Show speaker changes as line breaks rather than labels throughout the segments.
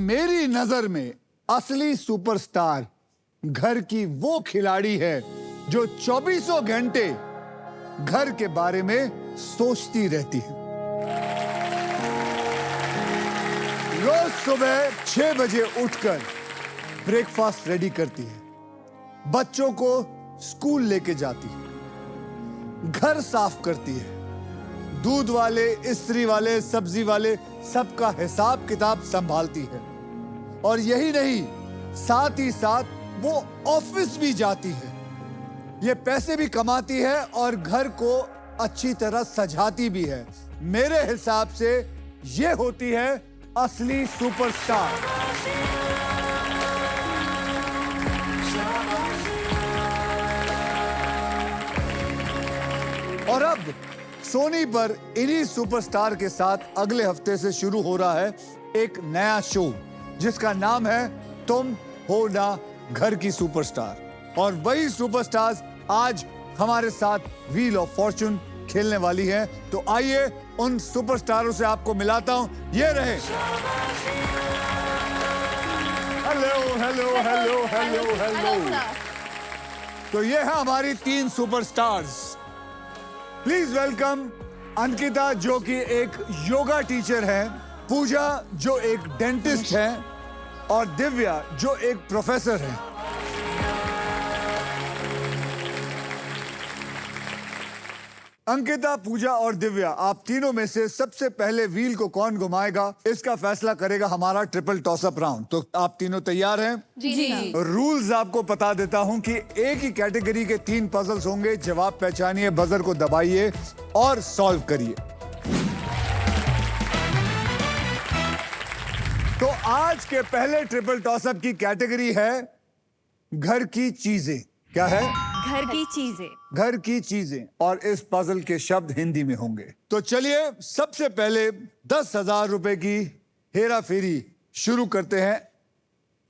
मेरी नजर में असली सुपरस्टार घर की वो खिलाड़ी है जो 24 घंटे घर के बारे में सोचती रहती है। रोज सुबह 6 बजे उठकर ब्रेकफास्ट रेडी करती है, बच्चों को स्कूल लेके जाती है, घर साफ करती है, दूध वाले, इस्त्री वाले, सब्जी वाले सबका हिसाब किताब संभालती है। और यही नहीं, साथ ही साथ वो ऑफिस भी जाती है, ये पैसे भी कमाती है और घर को अच्छी तरह सजाती भी है। मेरे हिसाब से ये होती है असली सुपरस्टार। और अब सोनी पर इन्हीं सुपरस्टार के साथ अगले हफ्ते से शुरू हो रहा है एक नया शो जिसका नाम है तुम हो ना घर की सुपरस्टार। और वही सुपरस्टार्स आज हमारे साथ व्हील ऑफ फॉर्चून खेलने वाली हैं। तो आइए उन सुपरस्टारों से आपको मिलाता हूं। ये रहे। Hello hello hello hello hello. तो ये है हमारी 3 सुपरस्टार्स। प्लीज वेलकम अंकिता जो कि एक योगा टीचर है, पूजा जो एक डेंटिस्ट है और दिव्या जो एक प्रोफेसर है। अंकिता, पूजा और दिव्या, आप तीनों में से सबसे पहले व्हील को कौन घुमाएगा इसका फैसला करेगा हमारा ट्रिपल टॉसअप राउंड। तो आप तीनों तैयार हैं?
जी।
रूल्स आपको बता देता हूं कि एक ही कैटेगरी के 3 पजल्स होंगे। जवाब पहचानिए, बजर को दबाइए और सॉल्व करिए। तो आज के पहले ट्रिपल टॉसअप की कैटेगरी है घर की चीजें। क्या है?
घर की चीजें।
घर की चीजें। और इस पजल के शब्द हिंदी में होंगे। तो चलिए सबसे पहले 10,000 रुपए की हेरा फेरी शुरू करते हैं।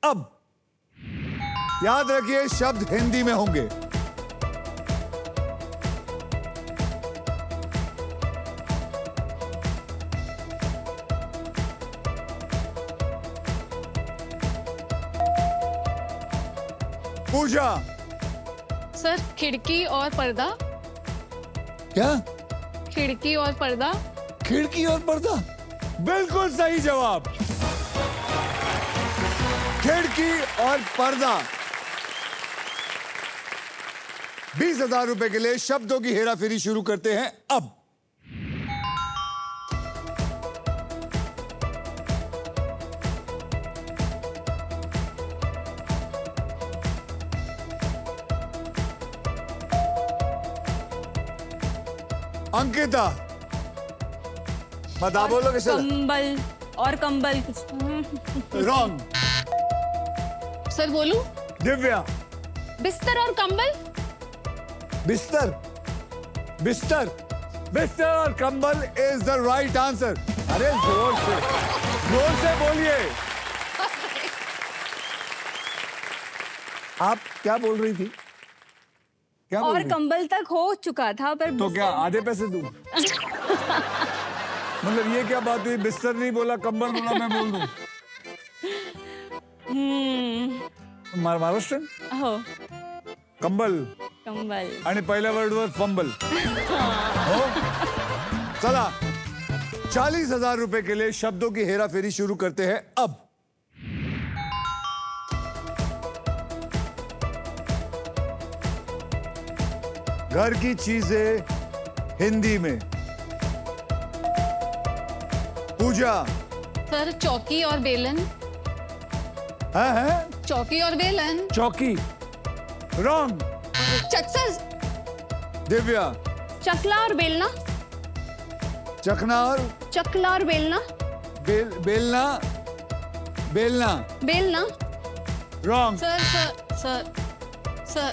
अब याद रखिए शब्द हिंदी में होंगे। पूजा।
सर, खिड़की और पर्दा।
क्या?
खिड़की और पर्दा।
खिड़की और पर्दा, बिल्कुल सही जवाब। खिड़की और पर्दा। 20,000 रुपए के लिए शब्दों की हेराफेरी शुरू करते हैं अब। अंकिता, बता बोलो कैसे?
कंबल और कंबल।
रॉन्ग।
सर बोलूं?
दिव्या।
बिस्तर और कंबल।
बिस्तर, बिस्तर, बिस्तर और कंबल इज द राइट आंसर। अरे जोर से बोलिए। आप क्या बोल रही थी? क्या बोल
और
रही?
कंबल तक हो चुका था पर
तो क्या आधे पैसे दूं? मतलब ये क्या बात हुई? बिस्तर नहीं बोला, कंबल बोला, मैं बोल दूं? महाराष्ट्र
हो
कंबल
कंबल
आणि पहिला वर्ड वर फंबल हो। चला 40,000 रुपए के लिए शब्दों की हेराफेरी शुरू करते हैं अब। घर की चीजें हिंदी में। पूजा।
सर, चौकी और बेलन।
है
चौकी और बेलन।
चौकी। रॉन्ग।
सर,
दिव्या।
चकला और बेलना।
चखना और
चकला और बेलना।
बेलना। बेलना।
बेलना।
Wrong.
Sir sir sir sir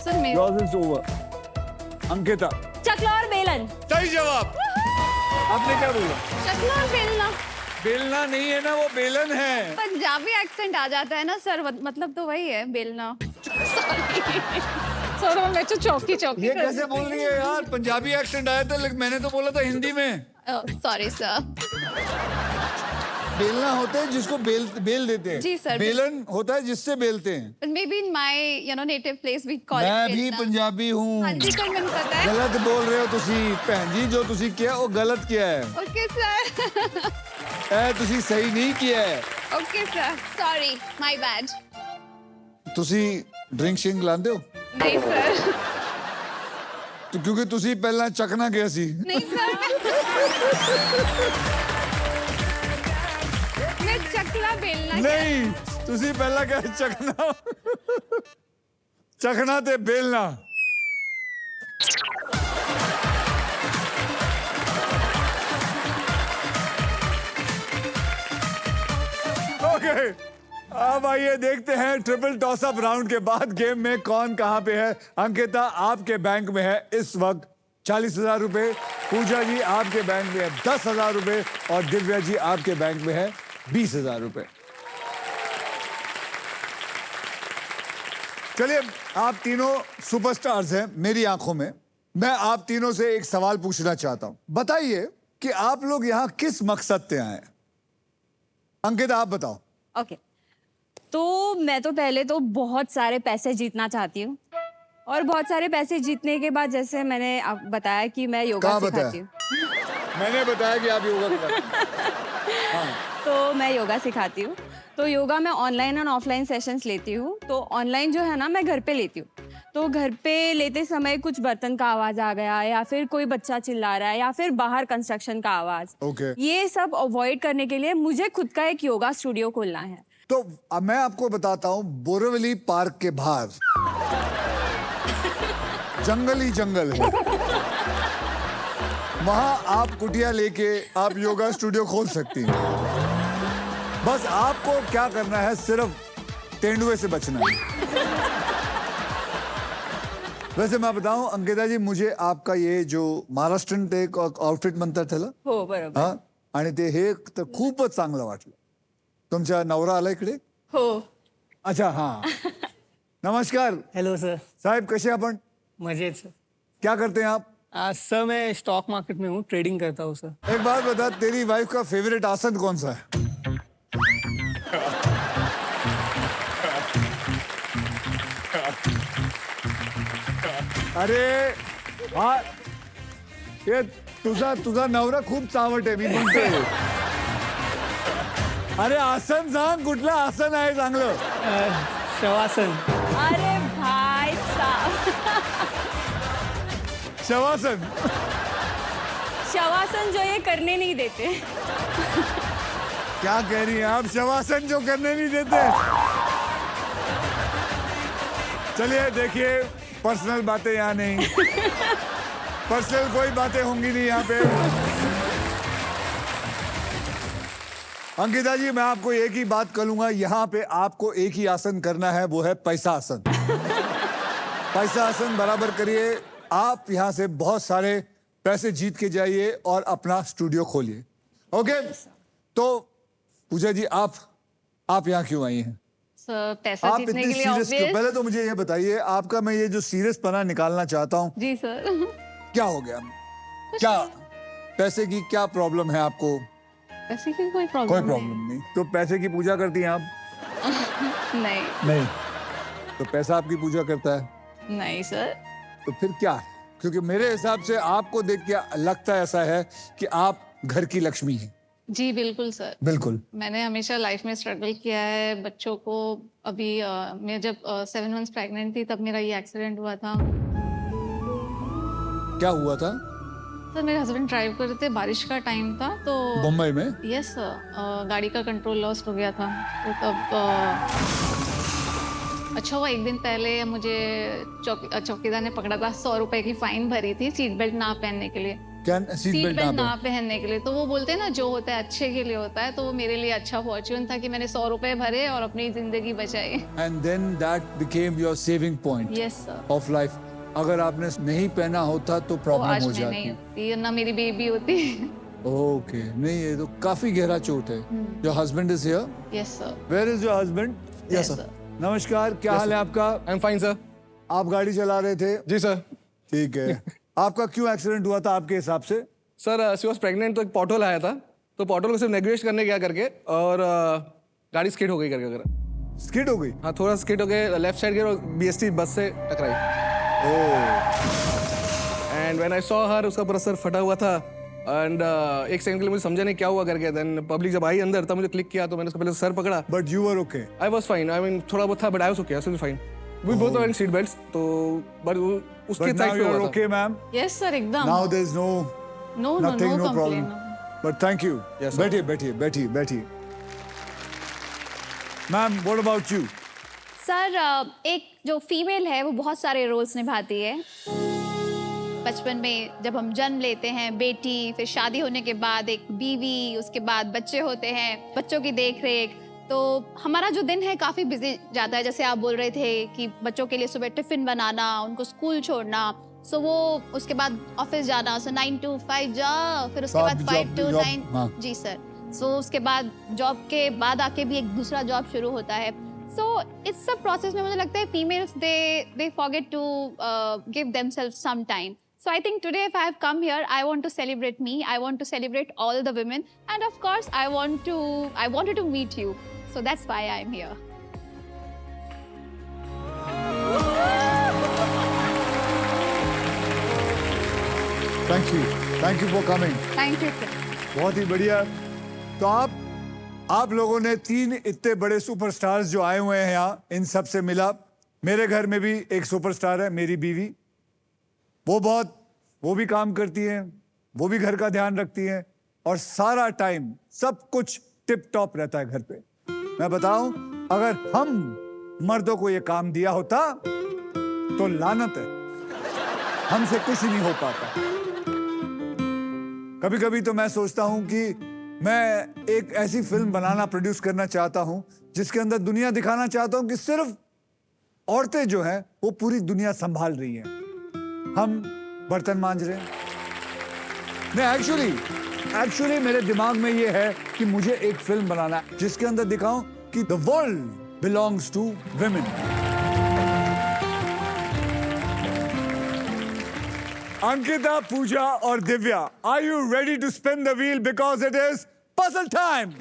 sir मेरे
Yours is over. अंकिता।
चकला और बेलन।
सही जवाब। आपने क्या बोला?
चकला और बेलना।
बेलना नहीं है ना, वो बेलन है।
पंजाबी एक्सेंट आ जाता है ना सर, मतलब तो वही है बेलना। सर मैं तो चौकी चौकी
ये कैसे बोल रही है यार? पंजाबी एक्सेंट आया था, लेकिन मैंने तो बोला था हिंदी में।
Sorry sir.
बेलना होता है जिसको बेल देते हैं।
जी, सर।
बेलन होता है जिससे बेलते हैं।
But maybe in my, native place we call
मैं
it
भी
बेलना।
पंजाबी हूँ।
हाँ जी सर, मैंने पता है।
गलत बोल रहे हो तुसी भैन जी, जो तुसी किया वो गलत किया है।
Okay sir.
ए तुसी सही नहीं किया है।
Okay sir. Sorry, my bad.
तुसी ड्रिंक शिंक लांदे हो?
नहीं सर।
तो क्योंकि तुसी पहला चकना गया सी।
नहीं सर। मैं चकला बेलना
नहीं, तुसी पहला क्या चकना चकना ते बेलना। ओके, अब आइए देखते हैं ट्रिपल टॉस अप राउंड के बाद गेम में कौन कहां पे है। अंकिता आपके बैंक में है इस वक्त 40,000 रुपए, पूजा जी आपके बैंक में है 10,000 रुपए और दिव्या जी आपके बैंक में है 20,000 रुपए। चलिए, आप तीनों सुपरस्टार्स हैं मेरी आंखों में। मैं आप तीनों से एक सवाल पूछना चाहता हूं। बताइए कि आप लोग यहां किस मकसद से आए हैं। अंकिता आप बताओ।
ओके, तो मैं तो पहले तो बहुत सारे पैसे जीतना चाहती हूँ और बहुत सारे पैसे जीतने के बाद जैसे मैंने आप बताया कि मैं योगा
कहाँ
सिखाती हूँ,
मैंने बताया कि आप योगा करते हैं।
तो मैं योगा सिखाती हूँ। तो योगा मैं ऑनलाइन और ऑफलाइन सेशंस लेती हूँ। तो ऑनलाइन जो है ना, मैं घर पे लेती हूँ। तो घर पे लेते समय कुछ बर्तन का आवाज आ गया या फिर कोई बच्चा चिल्ला रहा है या फिर बाहर कंस्ट्रक्शन का आवाज,
ओके।
ये सब अवॉइड करने के लिए मुझे खुद का एक योगा स्टूडियो खोलना है।
तो अब मैं आपको बताता हूं, बोरीवली पार्क के बाहर जंगल ही जंगल है। वहां आप कुटिया लेके आप योगा स्टूडियो खोल सकती हैं। बस आपको क्या करना है, सिर्फ तेंदुए से बचना है। वैसे मैं बताऊं अंकिता जी, मुझे आपका ये जो महाराष्ट्रीयन ते एक आउटफिट म्हणतात त्याला,
हो बरोबर.
हा, आणि ते हे तर खूपच चांगलं वाटलं. तुमचा नवरा आला इकडे?
हो.
अच्छा, हा. नमस्कार
हेलो सर.
साहब, कसे आपण?
मजेत सर.
क्या करते हैं आप?
सर मैं स्टॉक मार्केट में हूँ, ट्रेडिंग करता हूँ सर.
एक बात बता, तेरी वाइफ का फेवरेट आसन कौन सा है? अरे हा, ये तुझा नवरा खूप चावट आहे, मी म्हणतोय. अरे आसन सांग, कुठलं आसन आहे चांगलं?
शवासन.
अरे भाई साहब,
शवासन.
शवासन जो ये करने नहीं देते.
क्या कह रही हैं आप? शवासन जो करने नहीं देते? चलिए देखिए, पर्सनल बातें यहाँ नहीं, पर्सनल कोई बातें होंगी नहीं यहाँ पे। अंकिता जी, मैं आपको एक ही बात करूंगा, यहाँ पे आपको एक ही आसन करना है, वो है पैसा आसन। पैसा आसन बराबर करिए, आप यहाँ से बहुत सारे पैसे जीत के जाइए और अपना स्टूडियो खोलिए। ओके? तो पूजा जी, आप यहाँ क्यों आई हैं?
सर, पैसा
आप
जीतने
इतनी
के लिए
सीरियस क्यों?
obvious।
पहले तो मुझे ये बताइए, आपका मैं ये जो सीरियस पना निकालना चाहता हूँ,
जी सर।
क्या हो गया? क्या पैसे की क्या प्रॉब्लम है आपको?
पैसे की कोई प्रॉब्लम
कोई प्रॉब्लम नहीं। तो पैसे की पूजा करती हैं आप?
नहीं।
नहीं। तो पैसा आपकी पूजा करता है?
नहीं सर।
तो फिर क्या है? क्योंकि मेरे हिसाब से आपको देख के लगता है ऐसा है कि आप घर की लक्ष्मी हैं।
जी बिल्कुल सर।
बिल्कुल।
मैंने हमेशा लाइफ में स्ट्रगल किया है बच्चों को। अभी मैं जब 7 मंथ्स प्रेग्नेंट थी, तब मेरा ये एक्सीडेंट हुआ था।
क्या हुआ था?
सर, मेरे हस्बैंड ड्राइव कर रहे थे, बारिश का टाइम था, तो
मुंबई में?
यस सर, गाड़ी का कंट्रोल लॉस्ट हो गया था। तो तब अच्छा हुआ, एक दिन पहले मुझे चौकीदार ने पकड़ा था, 100 रुपए की फाइन भरी थी सीट बेल्ट ना पहनने के लिए।
क्या सीट बेल्ट
ना पहनने के लिए? तो वो बोलते हैं ना, जो होता है अच्छे के लिए होता है। तो वो मेरे लिए अच्छा फॉर्च्यून था कि मैंने 100 रुपए भरे और अपनी जिंदगी बचाई।
And then that became your saving point
yes sir.
Of life. अगर आपने नहीं पहना होता तो प्रॉब्लम
आज
हो
मैं नहीं
जाती।
होती, ना मेरी बेबी होती।
ओके, नहीं ये तो काफी गहरा चोट है। Your husband is here?
Yes sir.
Where is your husband?
Yes sir.
नमस्कार, क्या हाल है आपका?
I am fine sir.
आप गाड़ी चला रहे थे?
जी सर.
ठीक है। आपका क्यों एक्सीडेंट हुआ था आपके हिसाब से?
सर शी वॉज प्रेग्नेंट, तो एक पॉटहोल आया था,
तो पोर्टल को सिर्फ नेगोशिएट करने गया करके और गाड़ी स्किड हो गई करके अगर
स्किड हो गई।
हाँ थोड़ा स्किड हो गए, लेफ्ट साइड गए और BST बस से टकराई। And when I saw her, उसका पूरा सर फटा हुआ था एंड एक सेकंड के लिए मुझे समझा नहीं क्या हुआ करके। देन पब्लिक जब आई अंदर तब मुझे क्लिक किया तो मैंने उसका पहले सर पकड़ा।
But you were okay.
I was fine, I mean थोड़ा बहुत था but I was okay, I was fine. We both were wearing seat belts, तो बट उसके
बट नाउ
साइड
यू
पे
आर
हुआ था।
Okay ma'am.
यस सर, एकदम।
Now there is no
no no
nothing,
no
no problem.
Complain.
But thank you.
Yes, sir.
बैठिए बैठिए बैठिए बैठिए। Ma'am what about you?
Sir एक जो फीमेल है वो बहुत सारे रोल्स निभाती है। बचपन में जब हम जन्म लेते हैं, बेटी, फिर शादी होने के बाद एक बीवी, उसके बाद बच्चे होते हैं, बच्चों की देख रेख, तो हमारा जो दिन है काफ़ी बिजी जाता है। जैसे आप बोल रहे थे कि बच्चों के लिए सुबह टिफिन बनाना, उनको स्कूल छोड़ना, सो वो उसके बाद ऑफिस जाना, सो 9 to 5 जा, फिर उसके बाद 5 to 9।
हाँ।
जी सर। सो उसके बाद जॉब के बाद आके भी एक दूसरा जॉब शुरू होता है। सो इस सब प्रोसेस में मुझे लगता है females they forget to give themselves some time. So I think today if I have come here, I want to celebrate me. I want to celebrate all the women, and of course I wanted to meet you. So that's why I'm here.
Thank you for coming.
Thank you, sir.
बहुत ही बढ़िया। तो आप लोगों ने 3 इतने बड़े superstars जो आए हुए हैं यहाँ, इन सब से मिला। मेरे घर में भी एक सुपरस्टार है, मेरी बीवी। वो भी काम करती है, वो भी घर का ध्यान रखती है और सारा टाइम सब कुछ टिप टॉप रहता है घर पे। मैं बताऊं, अगर हम मर्दों को ये काम दिया होता तो लानत है, हमसे कुछ नहीं हो पाता। कभी कभी तो मैं सोचता हूं कि मैं एक ऐसी फिल्म बनाना, प्रोड्यूस करना चाहता हूं जिसके अंदर दुनिया दिखाना चाहता हूं कि सिर्फ औरतें जो हैं वो पूरी दुनिया संभाल रही हैं, हम बर्तन मांज रहे हैं। नहीं, एक्चुअली मेरे दिमाग में ये है कि मुझे एक फिल्म बनाना है जिसके अंदर दिखाऊं कि the world belongs to women. Ankita, Puja और Divya, are you ready to spin the wheel because it is puzzle time.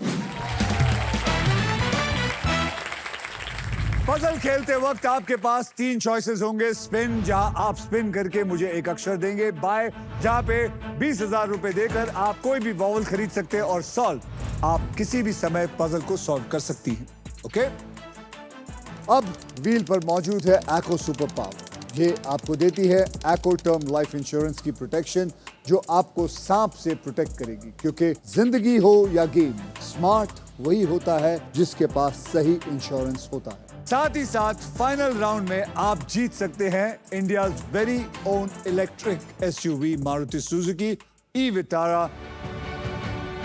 Puzzle खेलते वक्त आपके पास 3 चॉइसेस होंगे। स्पिन, जहां आप स्पिन करके मुझे एक अक्षर देंगे। बाय, जहां पे 20,000 रुपए देकर आप कोई भी वॉवल खरीद सकते हैं। और सॉल्व, आप किसी भी समय पजल को सॉल्व कर सकती हैं। ओके, अब व्हील पर मौजूद है एको सुपर पावर। ये आपको देती है एको टर्म लाइफ इंश्योरेंस की प्रोटेक्शन, जो आपको सांप से प्रोटेक्ट करेगी। क्योंकि जिंदगी हो या गेम, स्मार्ट वही होता है जिसके पास सही इंश्योरेंस होता है। साथ ही साथ फाइनल राउंड में आप जीत सकते हैं India's very own electric SUV Maruti Suzuki e Vitara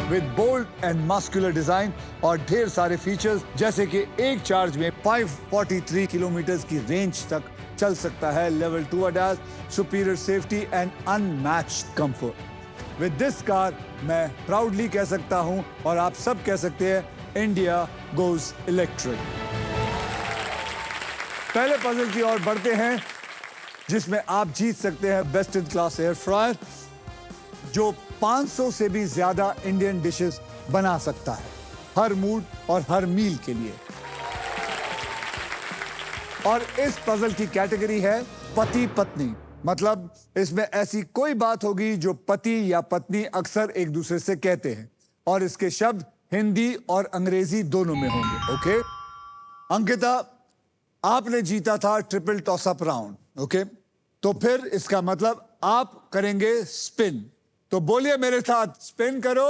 with bold and muscular design और ढेर सारे फीचर्स, जैसे कि एक चार्ज में 543 किलोमीटर की रेंज तक चल सकता है। Level 2 ADAS, superior safety and unmatched comfort. With this car मैं प्राउडली कह सकता हूं और आप सब कह सकते हैं, इंडिया गोज इलेक्ट्रिक। पहले पजल की ओर बढ़ते हैं, जिसमें आप जीत सकते हैं best in class air fryer, जो 500 से भी ज्यादा इंडियन डिशेस बना सकता है, हर मूड और हर मील के लिए। और इस पजल की कैटेगरी है पति पत्नी, मतलब इसमें ऐसी कोई बात होगी जो पति या पत्नी अक्सर एक दूसरे से कहते हैं, और इसके शब्द हिंदी और अंग्रेजी दोनों में होंगे। ओके अंकिता, आपने जीता था triple toss up round. Okay, तो फिर इसका मतलब आप करेंगे स्पिन। तो बोलिए मेरे साथ, स्पिन करो।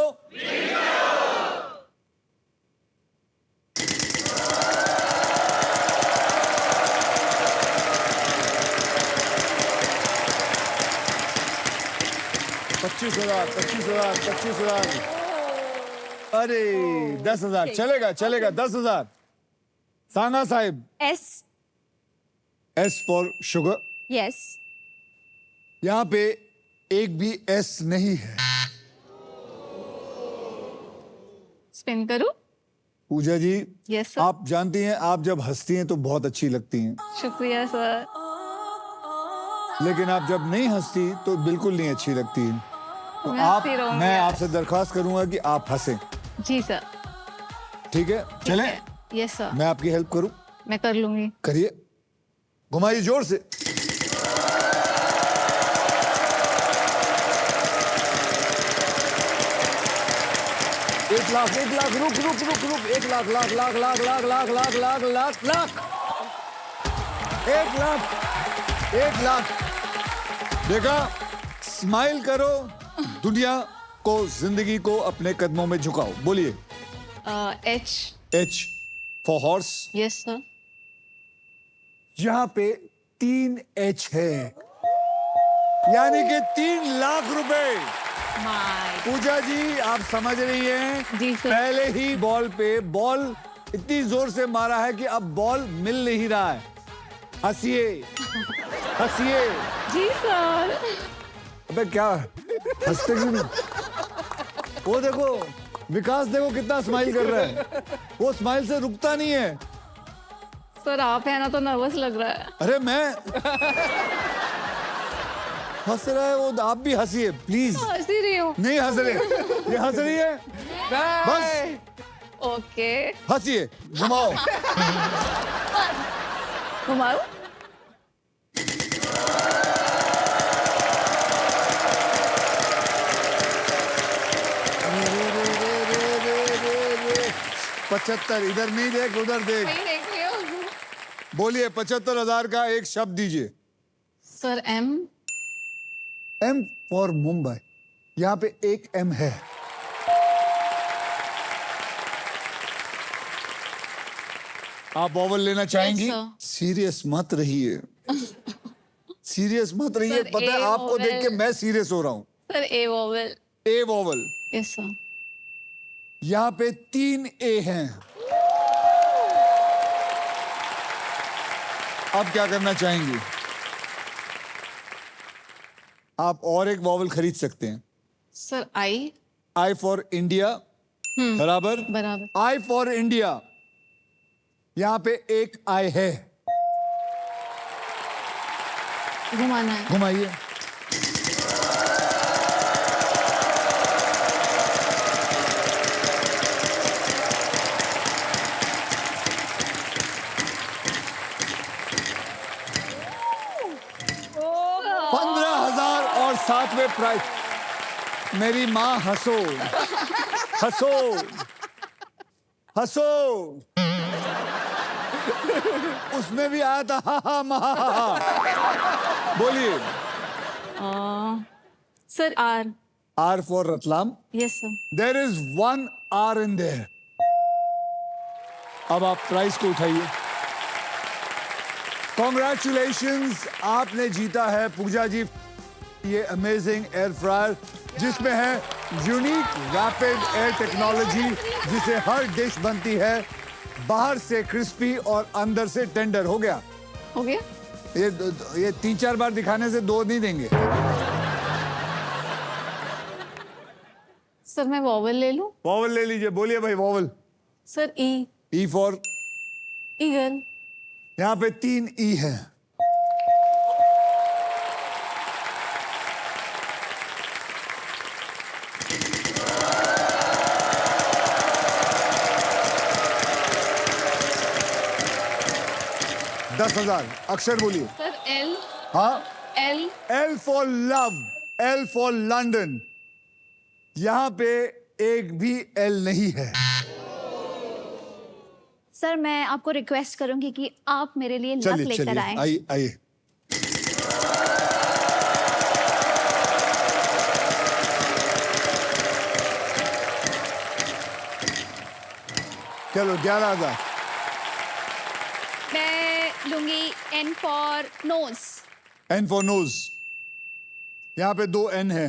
पच्चीस हजार। अरे 10,000 चलेगा 10,000। Sanga Sahib, S for sugar.
Yes.
यहाँ पे एक भी S नहीं है।
स्पिन करूं?
पूजा जी,
यस सर।
आप जानती हैं, आप जब हंसती हैं तो बहुत अच्छी लगती हैं,
शुक्रिया सर।
लेकिन आप जब नहीं हंसती तो बिल्कुल नहीं अच्छी लगती हैं।
मैं
आप
हंसती रहूंगी।
मैं आपसे दरख्वास्त करूंगा कि आप हंसें,
जी सर।
ठीक है? चलें,
यस सर,
मैं आपकी हेल्प करूं?
मैं कर लूंगी।
करिए, घुमाइए जोर से। एक लाख, रुक रुक रुक रुक, 1 लाख, लाख लाख लाख लाख लाख लाख लाख लाख लाख, 1 लाख, 1 लाख। देखा, स्माइल करो, दुनिया को, जिंदगी को अपने कदमों में झुकाओ। बोलिए।
H.
H for horse.
Yes sir.
यहां पे 3 H है, यानी कि 3 लाख रुपए।
माय।
पूजा जी, आप समझ रही हैं?
जी सर।
पहले ही बॉल पे बॉल इतनी जोर से मारा है कि अब बॉल मिल नहीं रहा है। हंसिए, हंसिए।
जी सर।
अबे क्या हंसते क्यों नहीं? वो देखो, विकास देखो कितना स्माइल कर रहा है, वो स्माइल से रुकता नहीं है।
सर आप है ना तो नर्वस लग रहा है।
अरे मैं हंस रहा है वो, आप भी हंसिए प्लीज।
हंसी रही हूँ।
नहीं हंस रहे, ये हंस रही है, बस
ओके।
हंसिए, घुमाओ।
घुमाओ।
रे, रे, रे, रे, रे, रे। 75, इधर नहीं देख, उधर देख।
वही देख रही हूँ।
बोलिए, 75,000 का एक शब्द दीजिए।
Sir M.
M for Mumbai, यहाँ पे एक M है। आप वॉवल लेना चाहेंगी?
sir.
सीरियस मत रहिए, सीरियस मत रहिए।
Sir,
पता है,
A
आपको देख के
vowel.
मैं सीरियस हो रहा हूँ।
Sir A vowel.
A vowel,
yes sir.
यहाँ पे 3 A हैं। अब क्या करना चाहेंगी? आप और एक वॉवल खरीद सकते हैं।
Sir I.
I for India, बराबर।
बराबर।
I फॉर इंडिया, यहाँ पे एक I है,
घुमाना है।
घुमाइए। और 7वें प्राइज। मेरी माँ हंसो, हंसो, हंसो। उसमें भी आया था हा हा महा हा। बोलिए।
Sir R.
R for Ratlam.
Yes sir.
There is 1 R in there. अब आप प्राइज को उठाइए। कॉन्ग्रेचुलेशंस, आपने जीता है पूजा जी ये अमेजिंग एयर फ्रायर, जिसमें है यूनिक रैपिड एयर टेक्नोलॉजी, जिसे हर डिश बनती है बाहर से क्रिस्पी और अंदर से टेंडर। हो गया?
हो गया।
ये 3-4 बार दिखाने से 2 नहीं देंगे।
सर मैं वोवेल ले लूं?
वॉवल ले लीजिए। बोलिए भाई vowel.
Sir E.
E for,
eagle.
यहाँ पे 3 ई है। $10,000। अक्षर बोलिए।
Sir L.
हाँ,
L.
L for love, L for London. यहाँ पे एक भी L नहीं है।
सर मैं आपको रिक्वेस्ट करूंगी कि आप मेरे लिए लक
चलिए
लेकर
चलिए,
आए।
आइए आइए। चलो 11,000।
मैं लूंगी N for nose.
N for nose, यहाँ पे 2 N है।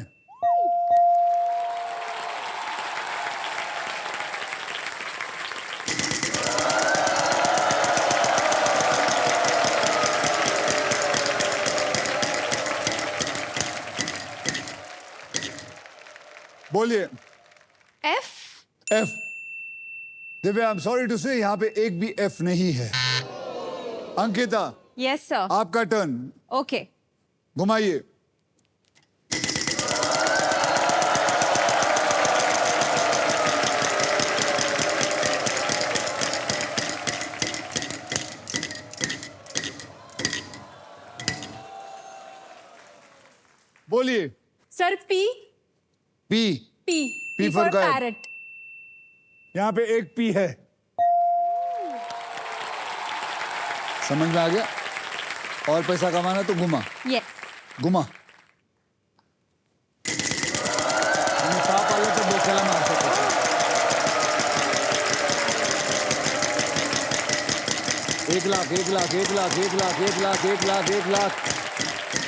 बोलिए।
एफ।
F। दिव्या, I am sorry to say, यहाँ पे एक भी F नहीं है। अंकिता,
यस सर।
आपका टर्न,
ओके।
घुमाइए। P
P
P for kite.
Parrot.
यहाँ पे एक पी है। समझ में आ गया? और पैसा कमाना तो घुमा
यस।
घुमा। सांप वाले तो बेचला मार सकते। 1 लाख 1 लाख 1 लाख 1 लाख 1 लाख 1 लाख 1 लाख।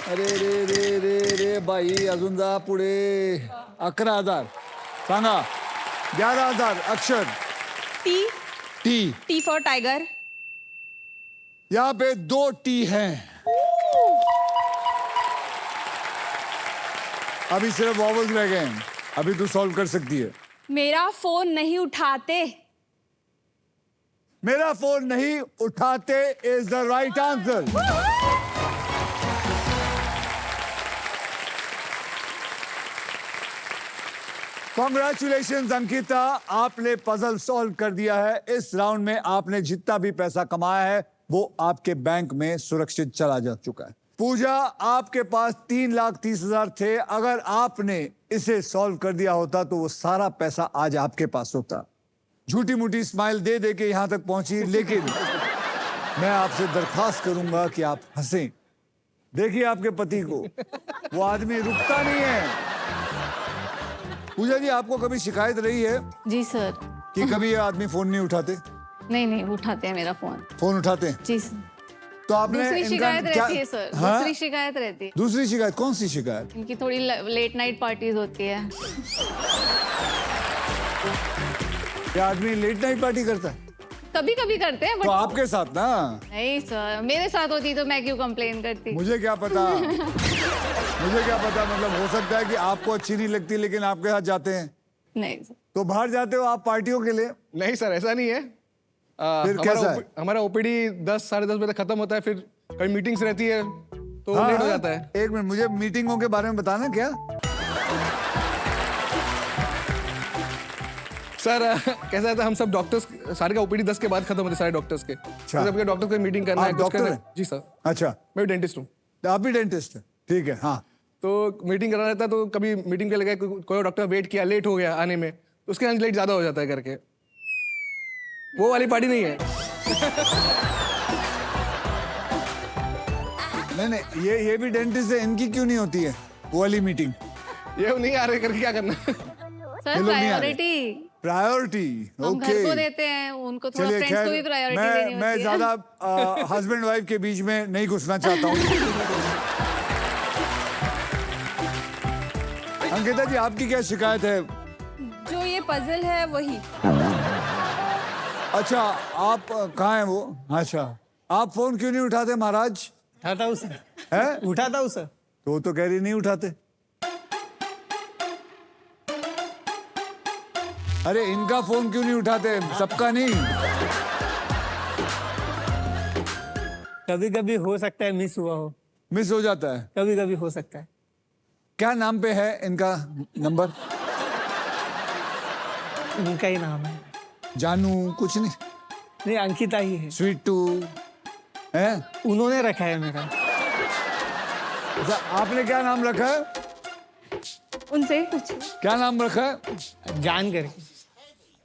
अरे रे रे रे रे बाई, अजून जा पुढे। 11,000 सांगा। 11,000 अक्षर।
T
T
T for tiger.
यहाँ पे 2 टी हैं। अभी सिर्फ वॉवल्स रह गए हैं। अभी तू सॉल्व कर सकती है।
मेरा फोन नहीं उठाते।
मेरा फोन नहीं उठाते is the right answer. Congratulation Ankita, आपने पजल सॉल्व कर दिया है। इस राउंड में आपने जितना भी पैसा कमाया है वो आपके बैंक में सुरक्षित चला जा चुका है। पूजा, आपके पास 3,30,000 थे। अगर आपने इसे सॉल्व कर दिया होता तो वो सारा पैसा आज आपके पास होता। झूठी मूठी स्माइल दे दे के यहां तक पहुंची, लेकिन मैं आपसे दरखास्त करूंगा कि आप हंसें। देखिए आपके पति को, वो आदमी रुकता नहीं है। पूजा जी, आपको कभी शिकायत रही है
जी सर।
कि कभी ये आदमी फोन नहीं उठाते?
नहीं उठाते हैं मेरा फोन।
फोन उठाते हैं।
जी सर।
तो आपने
दूसरी
इनका
शिकायत
क्या-
रहती है सर।
हाँ?
दूसरी शिकायत रहती है।
दूसरी शिकायत कौन सी शिकायत?
इनकी थोड़ी लेट नाइट पार्टीज होती है।
ये आदमी लेट नाइट पार्टी करता है?
कभी कभी करते हैं
तो
बट
आपके साथ ना?
नहीं सर, मेरे साथ होती तो मैं क्यों कंप्लेन करती।
मुझे क्या पता। मुझे क्या पता, मतलब हो सकता है कि आपको अच्छी नहीं लगती लेकिन आपके साथ जाते हैं।
नहीं सर।
तो बाहर जाते हो आप पार्टियों के लिए?
नहीं सर, ऐसा नहीं है।
फिर कैसा है?
हमारा ओपीडी 10 साढ़े 10 बजे तक खत्म होता है, फिर कभी मीटिंग्स रहती है तो
हाँ,
लेट हो जाता है।
एक मिनट, मुझे मीटिंगों के बारे में बताना क्या?
सर कैसा था, हम सब डॉक्टर्स सारे का ओपीडी 10 के बाद खत्म होते सारे डॉक्टर्स के। सबके डॉक्टर को मीटिंग करना
आप
है, कुछ
डॉक्टर
करना
हैं?
है। जी सर,
अच्छा,
मैं भी डेंटिस्ट हूँ।
तो आप भी डेंटिस्ट हैं? ठीक है, हाँ।
तो मीटिंग करना रहता है, तो कभी मीटिंग के लगे कोई डॉक्टर वेट किया, लेट हो गया आने में, तो उसके यहाँ लेट ज्यादा हो जाता है करके। वो वाली पार्टी नहीं है।
नहीं, ये भी डेंटिस्ट है, इनकी क्यों नहीं होती है वो वाली मीटिंग?
ये नहीं आ रहे करके क्या करना।
सर
ये लोग नहीं आ रहे।
प्रायोरिटी
प्रायोरिटी,
हम घर को
ओके।
देते हैं, उनको थोड़ा
चलिए,
फ्रेंड्स को भी प्रायोरिटी देनी
मैं
होती है।
ज्यादा हस्बैंड वाइफ के बीच में नहीं घुसना चाहता हूँ। अंकिता जी, आपकी क्या शिकायत है?
जो ये पजल है वही।
अच्छा, आप कहाँ हैं वो? अच्छा, आप फोन क्यों नहीं उठाते महाराज?
उठाता हूँ सर।
है?
उठाता हूँ सर।
तो वो तो कह रही नहीं उठाते। अरे इनका फोन क्यों नहीं उठाते? सबका नहीं।
कभी कभी हो सकता है मिस हुआ हो,
मिस हो जाता है।
कभी कभी हो सकता है।
क्या नाम पे है इनका नंबर?
उनका ही नाम है।
जानू कुछ नहीं?
नहीं, अंकिता ही है।
स्वीटू है?
उन्होंने रखा है मेरा।
अच्छा, आपने क्या नाम रखा है?
उनसे कुछ।
क्या नाम रखा है?
जान करके।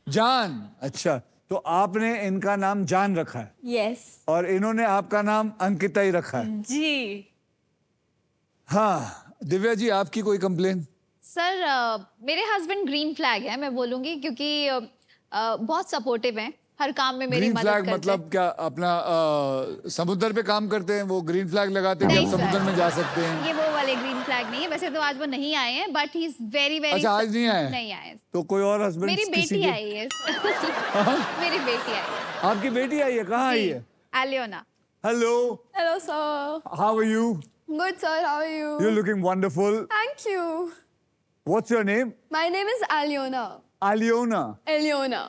जान। अच्छा, तो आपने इनका नाम जान रखा है
यस
और इन्होंने आपका नाम अंकिता ही रखा है।
जी।
हाँ, दिव्या जी, आपकी कोई कंप्लेन?
सर मेरे हस्बैंड ग्रीन फ्लैग है, मैं बोलूँगी, क्योंकि बहुत सपोर्टिव हैं, हर काम में मेरी
ग्रीन
मदद
फ्लैग
करते
मतलब क्या? अपना समुद्र पे काम करते हैं वो ग्रीन फ्लैग लगाते हैं कि
नहीं,
आप समुद्र
सर।
में जा सकते हैं?
हैं। ये वो वाले ग्रीन फ्लैग नहीं है, वैसे तो आज वो नहीं आए हैं, but he is very very.
अच्छा, आज नहीं आए?
नहीं आए।
तो कोई और हस्बैंड?
मेरी बेटी आई है। मेरी बेटी आई है।
आपकी बेटी आई है? कहाँ आई है?
Aliona.
Hello,
hello sir.
How are you?
Good sir, how are you?
You looking wonderful.
Thank you.
What's your name?
My name is Aliona.
Aliona.
Aliona.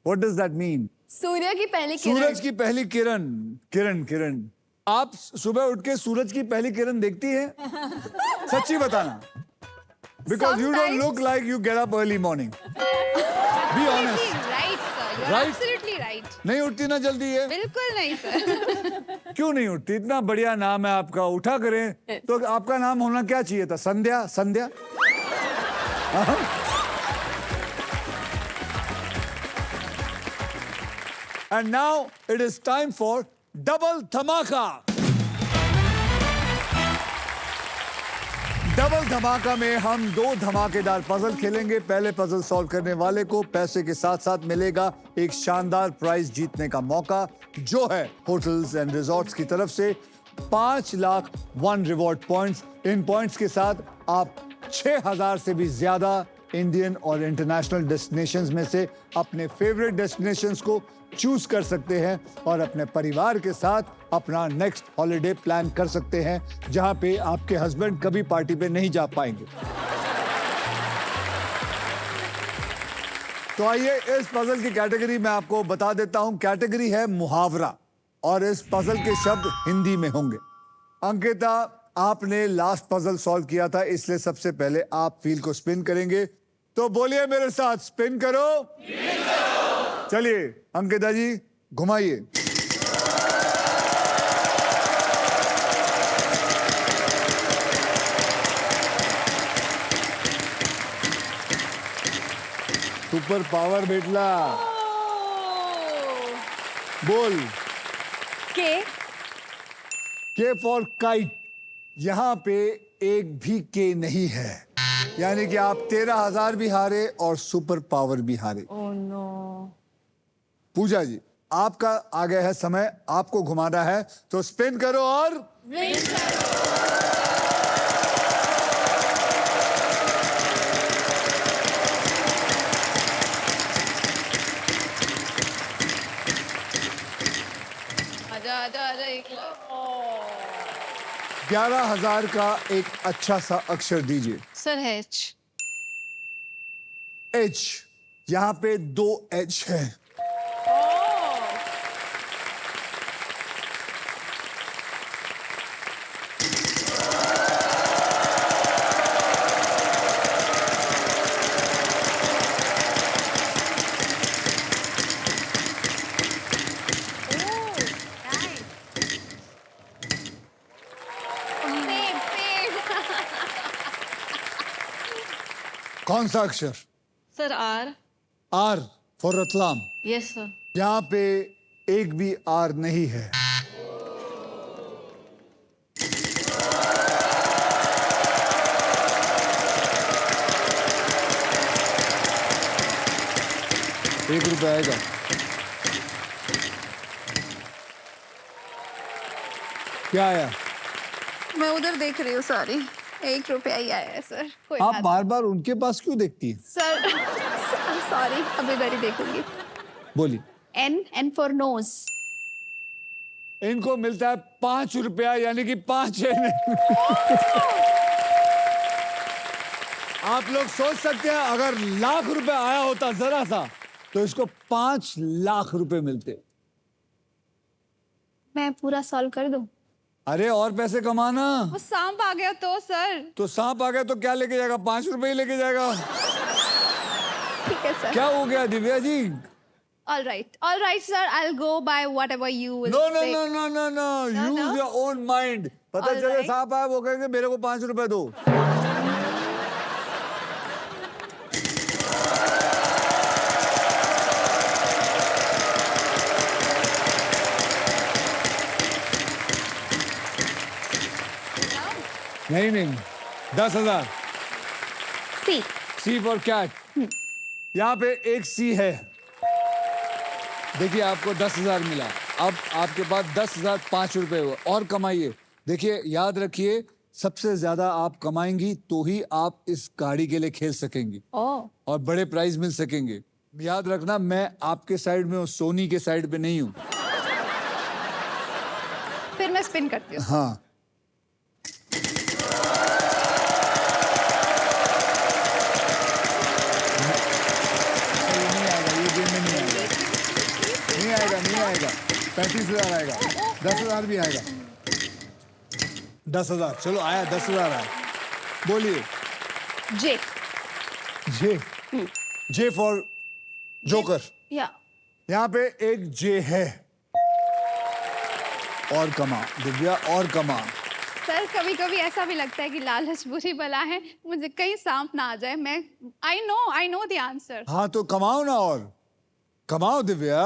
What does that mean?
सूर्य की पहली किरण।
सूरज की पहली किरण। किरण, किरण। आप सुबह उठ के सूरज की पहली किरण देखती हैं? सच्ची बताना, because you don't
Sometimes.
Look like you get up early morning. Be honest.
Right sir, you are
Right?
Absolutely right.
नहीं उठती ना जल्दी है?
बिल्कुल नहीं सर।
क्यों नहीं उठती? इतना बढ़िया नाम है आपका, उठा करें। तो आपका नाम होना क्या चाहिए था? संध्या। संध्या। And now it is time for double धमाका. डबल धमाका में हम 2 धमाकेदार पजल खेलेंगे. पहले पजल सॉल्व करने वाले को पैसे के साथ साथ मिलेगा एक शानदार प्राइज जीतने का मौका, जो है होटल्स एंड रिजॉर्ट्स की तरफ से 5 लाख 1 रिवॉर्ड पॉइंट्स. इन पॉइंट्स के साथ आप 6000 से भी ज्यादा इंडियन और इंटरनेशनल डेस्टिनेशंस में से अपने फेवरेट डेस्टिनेशंस को चूज कर सकते हैं और अपने परिवार के साथ अपना नेक्स्ट हॉलिडे प्लान कर सकते हैं, जहां पे आपके हस्बैंड कभी पार्टी पे नहीं जा पाएंगे. तो आइए इस पजल की कैटेगरी मैं आपको बता देता हूं. कैटेगरी है मुहावरा और इस पजल के शब्द हिंदी में होंगे. अंकिता, आपने लास्ट पजल सॉल्व किया था, इसलिए सबसे पहले आप व्हील को स्पिन करेंगे. तो बोलिए मेरे साथ, स्पिन करो. चलिए अंकिता जी, घुमाइए. सुपर पावर भेटला. बोल. के फॉर काइट. यहां पे एक भी के नहीं है, यानी कि आप 13,000 भी हारे और सुपर पावर भी हारे.
Oh no.
पूजा जी, आपका आ गया है समय, आपको घुमाना है, तो स्पिन करो और
आजा आजा आजा एक
11,000 का एक अच्छा सा अक्षर दीजिए.
Sir H.
एच. यहां पे 2 एच है. कौन सा अक्षर?
Sir R.
R for Ratlam.
Yes sir.
यहां पे एक भी आर नहीं है. ₹1 आएगा. क्या आया?
मैं उधर देख रही हूँ, सॉरी. ₹1 ही आया है सर. कोई
आप
बात
बार बार उनके पास क्यों देखती हैं?
सर. सॉरी, अब इधर ही देखूंगी.
बोलिए.
N for nose.
इनको मिलता है ₹5, यानी कि 5 है. आप लोग सोच सकते हैं अगर ₹1,00,000 आया होता जरा सा, तो इसको 5 लाख रुपए मिलते.
मैं पूरा सॉल्व कर दूं?
अरे और पैसे कमाना.
वो सांप आ गया तो सर.
तो सांप आ गया तो क्या लेके जाएगा? ₹5 ही लेके जाएगा.
ठीक है सर.
क्या हो गया Divya ji?
All right sir, I'll go by whatever you will
no no
say.
No no no no,
No,
use
no.
Your own mind. पता
All
चले
right.
सांप आया, वो कहेंगे मेरे को ₹5 दो. नहीं 10,000.
See.
C for cat. यहाँ पे एक सी है. देखिए आपको 10,000 मिला. अब आपके पास 10,000 ₹5 हुआ. और कमाइए. देखिए याद रखिए, सबसे ज्यादा आप कमाएंगी तो ही आप इस गाड़ी के लिए खेल सकेंगी और बड़े प्राइज मिल सकेंगे. याद रखना, मैं आपके साइड में हूँ, सोनी के साइड पे नहीं हूँ.
फिर मैं स्पिन करती हूँ.
हाँ. नहीं आएगा. 35,000 आएगा. 10,000 भी आएगा. 10,000. चलो आया, 10,000 आया. बोलिए.
J.
J. J for joker.
Yeah.
यहाँ पे एक जे है. और कमा दिव्या, और कमा.
सर कभी कभी ऐसा भी लगता है कि लालच बुरी बला है, मुझे कहीं सांप ना आ जाए। मैं आई नो द आंसर।
हाँ तो कमाओ ना, और कमाओ दिव्या,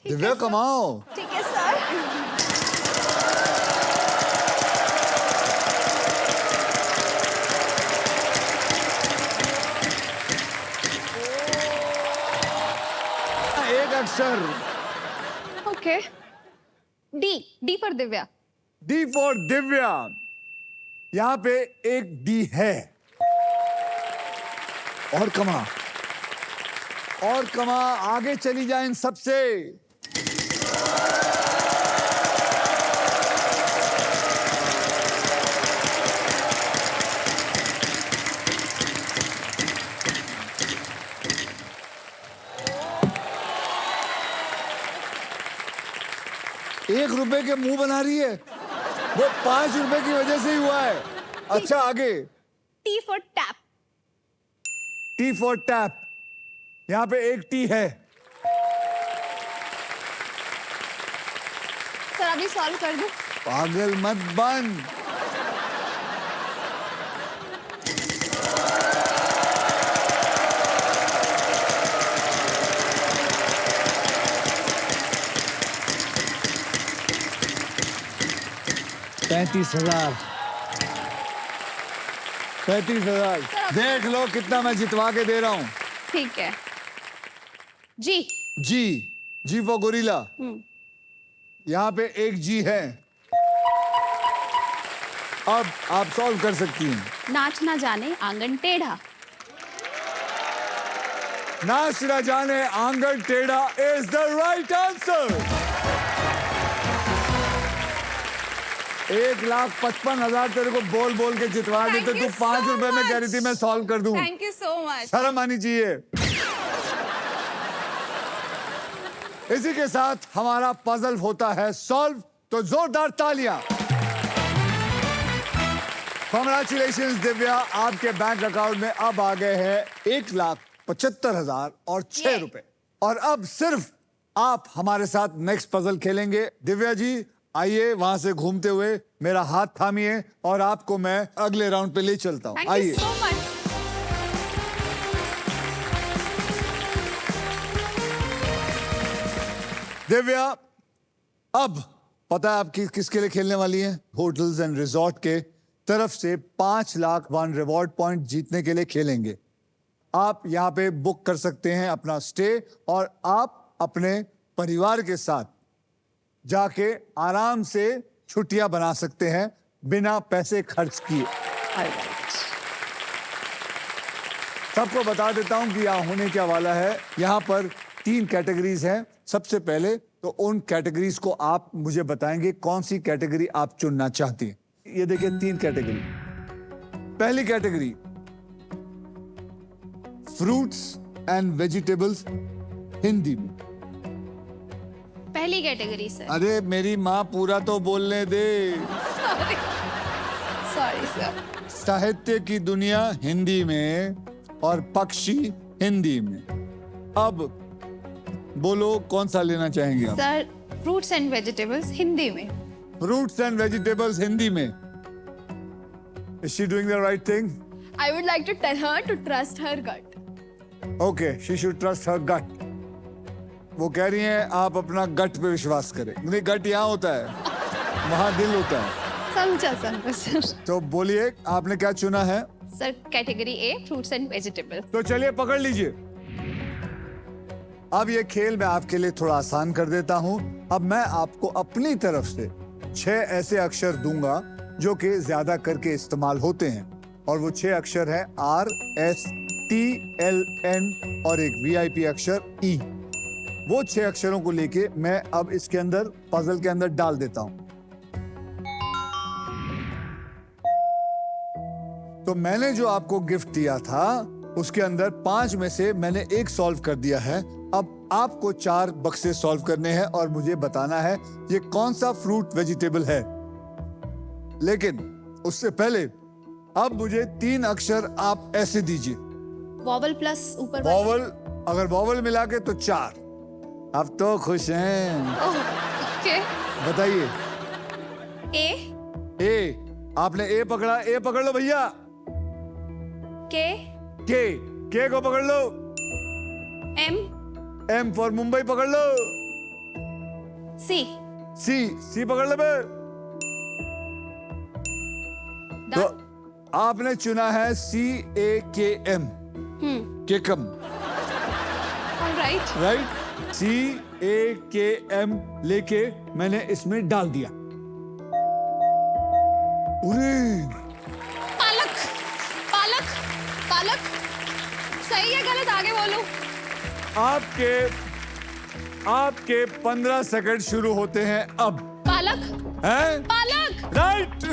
दिव्या कमाओ।
ठीक है सर।
एक अक्षर,
okay, D for Divya.
D for Divya. यहां पे एक डी है। और कमा, आगे चली जाए इन सबसे। ₹1 के मुंह बना रही है, वो ₹5 की वजह से ही हुआ है। अच्छा आगे,
T for tap.
T for tap. यहां पे एक टी है।
सर अभी सॉल्व कर दूं?
पागल मत बन। $35,000 देख लो कितना मैं जितवा के दे रहा हूं।
ठीक है। जी।
जी फॉर गोरिल्ला। यहां पे एक जी है। अब आप सॉल्व कर सकती हैं।
नाच ना जाने आंगन टेढ़ा।
नाच ना जाने आंगन टेढ़ा इज द राइट आंसर। 1,55,000 तेरे को बोल बोल के जितवा देते, तू ₹5 में कह रही थी मैं सॉल्व कर दूं।
Thank you so much.
शर्म आनी चाहिए। इसी के साथ हमारा पजल होता है सॉल्व, तो जोरदार तालियां। कांग्रेचुलेशंस दिव्या, आपके बैंक अकाउंट में अब आ गए हैं 1,75,000 और 6 रुपए। और अब सिर्फ आप हमारे साथ नेक्स्ट पजल खेलेंगे। दिव्या जी आइए, वहां से घूमते हुए मेरा हाथ थामिए और आपको मैं अगले राउंड पे ले चलता हूं।
थैंक यू
आइए।
So much.
दिव्या, अब पता है आप किसके लिए खेलने वाली हैं? होटल्स एंड रिजॉर्ट के तरफ से 5 लाख वन रिवॉर्ड पॉइंट जीतने के लिए खेलेंगे। आप यहाँ पे बुक कर सकते हैं अपना स्टे, और आप अपने परिवार के साथ जाके आराम से छुट्टियां बना सकते हैं बिना पैसे खर्च किए। सबको बता देता हूं कि यहाँ होने क्या वाला है। यहाँ पर 3 कैटेगरीज हैं। सबसे पहले तो उन कैटेगरीज को आप मुझे बताएंगे कौन सी कैटेगरी आप चुनना चाहती हैं। ये देखिए 3 कैटेगरी। पहली category fruits and vegetables Hindi में।
पहली कैटेगरी सर।
अरे मेरी माँ पूरा तो बोलने दे।
Sorry sir.
साहित्य की दुनिया हिंदी में और पक्षी हिंदी में। अब बोलो कौन सा लेना चाहेंगे आप?
Sir fruits and vegetables Hindi में।
फ्रूट्स एंड वेजिटेबल्स हिंदी में। Is she doing the right thing?
I would like to tell her to trust her gut.
Okay, she should trust her gut. वो कह रही हैं आप अपना गट पे विश्वास करें। नहीं, गट यहाँ होता है, वहाँ दिल होता है।
समझा सर।
तो बोलिए आपने क्या चुना है?
Sir category A fruits and vegetable.
तो चलिए पकड़ लीजिए। अब ये खेल मैं आपके लिए थोड़ा आसान कर देता हूं। अब मैं आपको अपनी तरफ से 6 ऐसे अक्षर दूंगा जो कि ज्यादा करके इस्तेमाल होते हैं, और वो 6 अक्षर हैं RSTLN और एक VIP अक्षर E। वो 6 अक्षरों को लेके मैं अब इसके अंदर पजल के अंदर डाल देता हूं। तो मैंने जो आपको गिफ्ट दिया था उसके अंदर 5 में से मैंने 1 सॉल्व कर दिया है। अब आपको 4 बक्से सॉल्व करने हैं और मुझे बताना है ये कौन सा फ्रूट वेजिटेबल है। लेकिन उससे पहले अब मुझे 3 अक्षर आप ऐसे दीजिए।
वॉवल प्लस ऊपर।
वॉवल, अगर वॉवल मिला के तो 4। अब तो खुश हैं।
ओके।
बताइए।
ए
ए, आपने ए पकड़ा, ए पकड़ लो भैया।
के
के को पकड़ लो।
एम
एम फॉर मुंबई पकड़ लो।
सी
सी पकड़ लो बे। तो आपने चुना है CAKM, केकम,
राइट।
राइट। CAKM लेके मैंने इसमें डाल दिया।
पालक पालक पालक सही है गलत आगे बोलो।
आपके 15 सेकंड शुरू होते हैं अब।
पालक
हैं?
पालक
राइट।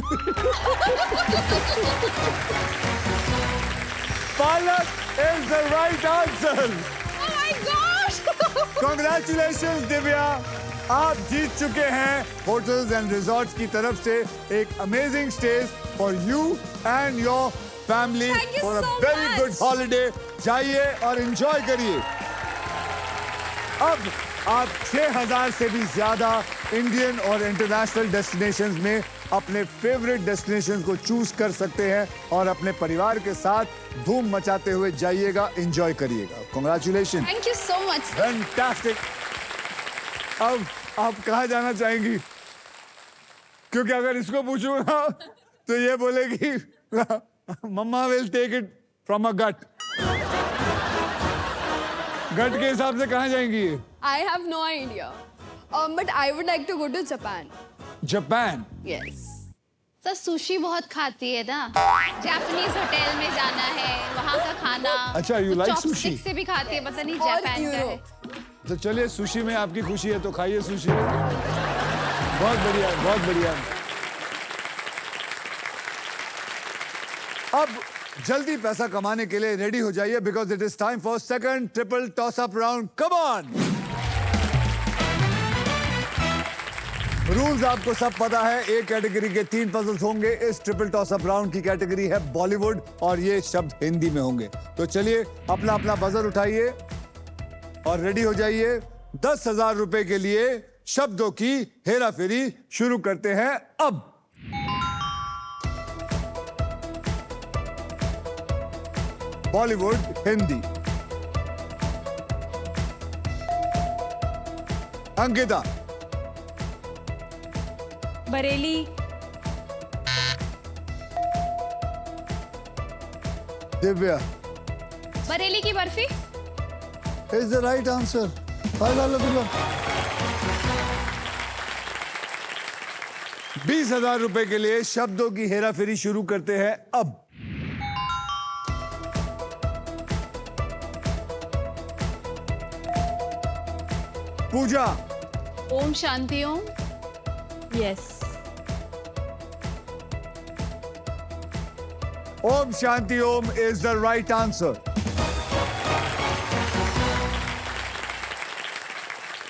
पालक is the right answer.
Oh my God.
Congratulation Divya, आप जीत चुके हैं होटल्स एंड रिजॉर्ट्स की तरफ से एक amazing stage for you and your family
Thank you
for a
so
very
much.
Good holiday. जाइए और एंजॉय करिए। अब आप 6000 से भी ज्यादा इंडियन और इंटरनेशनल डेस्टिनेशंस में अपने फेवरेट डेस्टिनेशंस को चूज कर सकते हैं और अपने परिवार के साथ धूम मचाते हुए जाइएगा, एंजॉय करिएगा। Congratulation,
thank you so much.
Fantastic. अब आप कहाँ जाना चाहेंगी? क्योंकि अगर इसको पूछूंगा तो ये बोलेगी mama will take it from a gut के हिसाब से कहाँ जाएंगी?
I have no idea. But I would like to go to Japan.
Japan.
Yes.
Sir sushi बहुत खाती है ना, जापानीज होटल में जाना है, वहाँ का खाना।
अच्छा, you like
Chopstick
sushi?
से भी खाती है, पता नहीं
और
जापान का है।
यूरोप।
तो चलिए, सुशी में आपकी खुशी है तो खाइए सुशी। बहुत बढ़िया, बहुत बढ़िया। अब जल्दी पैसा कमाने के लिए रेडी हो जाइए, because it is time for second triple toss up round. Come on. Rules आपको सब पता है। एक कैटेगरी के 3 पजल्स होंगे। इस ट्रिपल टॉस अप राउंड की कैटेगरी है बॉलीवुड और ये शब्द हिंदी में होंगे। तो चलिए, अपना अपना बजर उठाइए और रेडी हो जाइए। 10,000 रुपए के लिए शब्दों की हेरा फेरी शुरू करते हैं अब। बॉलीवुड, हिंदी। अंकिता।
बरेली।
दिव्या।
बरेली की barfi.
Is the right answer. 20,000 रुपए के लिए शब्दों की हेरा फेरी शुरू करते हैं अब। Pooja.
Om Shanti Om.
Yes.
Om Shanti Om is the right answer.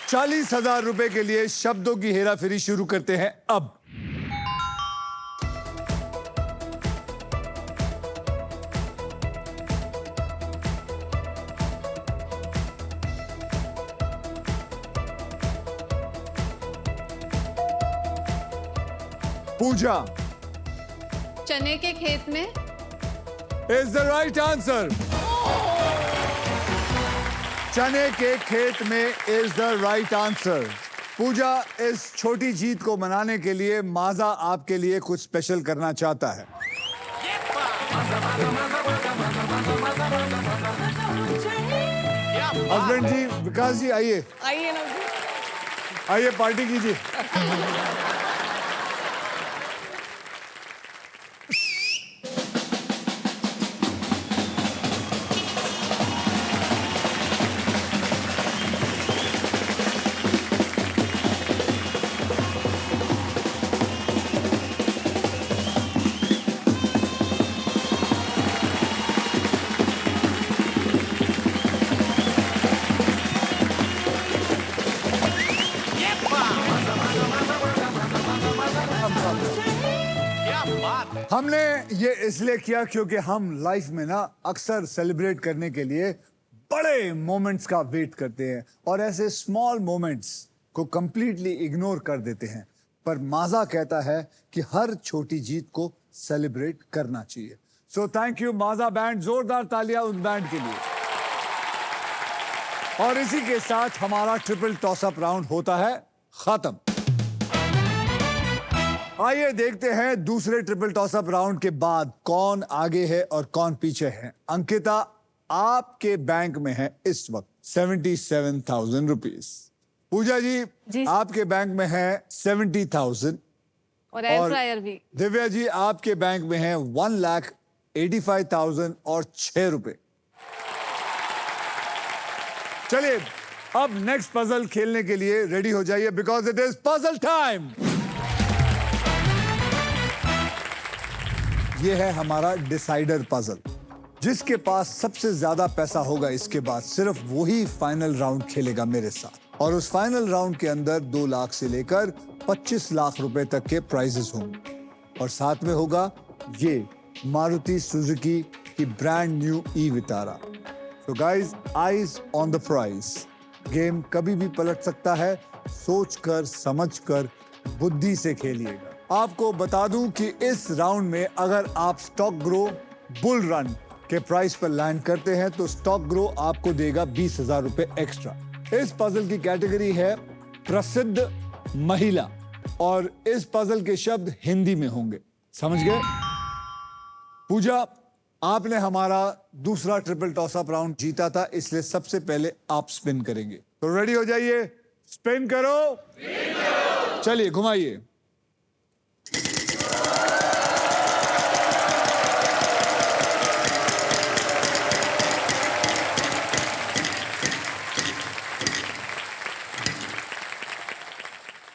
40,000 रुपए के लिए शब्दों की हेरा फेरी शुरू करते हैं अब। पूजा।
चने के खेत में।
Is the right answer. चने के खेत में इज द राइट आंसर। पूजा, इस छोटी जीत को मनाने के लिए माजा आपके लिए कुछ स्पेशल करना चाहता है। हस्बैंड जी, विकास जी, आइए
आइए ना।
आइए, पार्टी कीजिए। हमने ये इसलिए किया क्योंकि हम लाइफ में ना अक्सर सेलिब्रेट करने के लिए बड़े मोमेंट्स का वेट करते हैं और ऐसे स्मॉल मोमेंट्स को कंप्लीटली इग्नोर कर देते हैं। पर माजा कहता है कि हर छोटी जीत को सेलिब्रेट करना चाहिए। So thank you Maaza band, जोरदार तालियां उस बैंड के लिए। और इसी के साथ हमारा ट्रिपल टॉसअप राउंड होता है खत्म। आइए देखते हैं दूसरे ट्रिपल टॉसअप राउंड के बाद कौन आगे है और कौन पीछे है। अंकिता, आपके बैंक में है इस वक्त 77,000 रुपीज। पूजा जी,
जी।
आपके बैंक में है 70,000।
और एयर फ्रायर भी।
दिव्या जी, आपके बैंक में है 1,85,000 और 6 रुपए। चलिए अब नेक्स्ट पजल खेलने के लिए रेडी हो जाइए, because it is puzzle time. ये है हमारा डिसाइडर पजल। जिसके पास सबसे ज्यादा पैसा होगा इसके बाद सिर्फ वही फाइनल राउंड खेलेगा मेरे साथ। और उस फाइनल राउंड के अंदर 2 लाख से लेकर 25 लाख रुपए तक के प्राइजेस होंगे। और साथ में होगा ये मारुति सुजुकी की ब्रांड न्यू ई विटारा। तो guys, eyes on the prize. Game कभी भी पलट सकता है, सोचकर समझकर बुद्धि से खेलिएगा। आपको बता दूं कि इस राउंड में अगर आप स्टॉक ग्रो बुल रन के प्राइस पर लैंड करते हैं तो स्टॉक ग्रो आपको देगा 20,000 रुपए एक्स्ट्रा। इस पजल की कैटेगरी है प्रसिद्ध महिला और इस पजल के शब्द हिंदी में होंगे। समझ गए? पूजा, आपने हमारा दूसरा ट्रिपल टॉसअप राउंड जीता था, इसलिए सबसे पहले आप स्पिन करेंगे। तो रेडी हो जाइए, स्पिन करो। चलिए घुमाइए।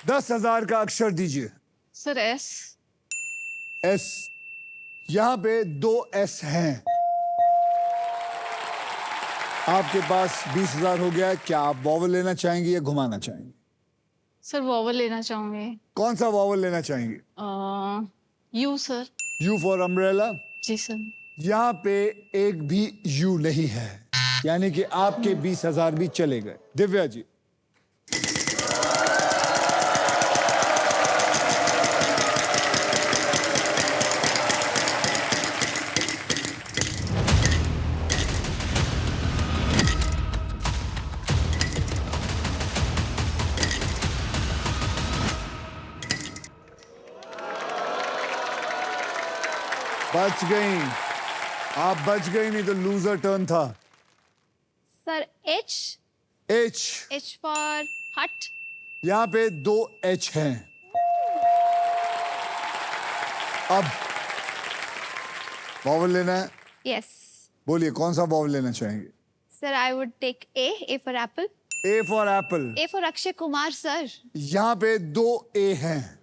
$10,000 का अक्षर दीजिए।
Sir S.
एस। यहां पे 2 एस हैं। आपके पास 20,000 हो गया। क्या आप वॉवल लेना चाहेंगे या घुमाना चाहेंगे?
सर वॉवल लेना चाहूंगी।
कौन सा वॉवल लेना चाहेंगे?
U sir.
U for umbrella.
जी सर।
यहाँ पे एक भी यू नहीं है, यानी कि आपके 20,000 भी चले गए। दिव्या जी, बच गई। आप बच गई, नहीं तो लूजर टर्न था।
Sir H.
H.
H for हट।
यहाँ पे 2 एच हैं। अब वॉवल लेना है।
यस
बोलिए कौन सा वॉवल लेना चाहेंगे?
Sir, I would take A for apple.
A for apple.
A for Akshay Kumar sir.
यहाँ पे 2 ए हैं।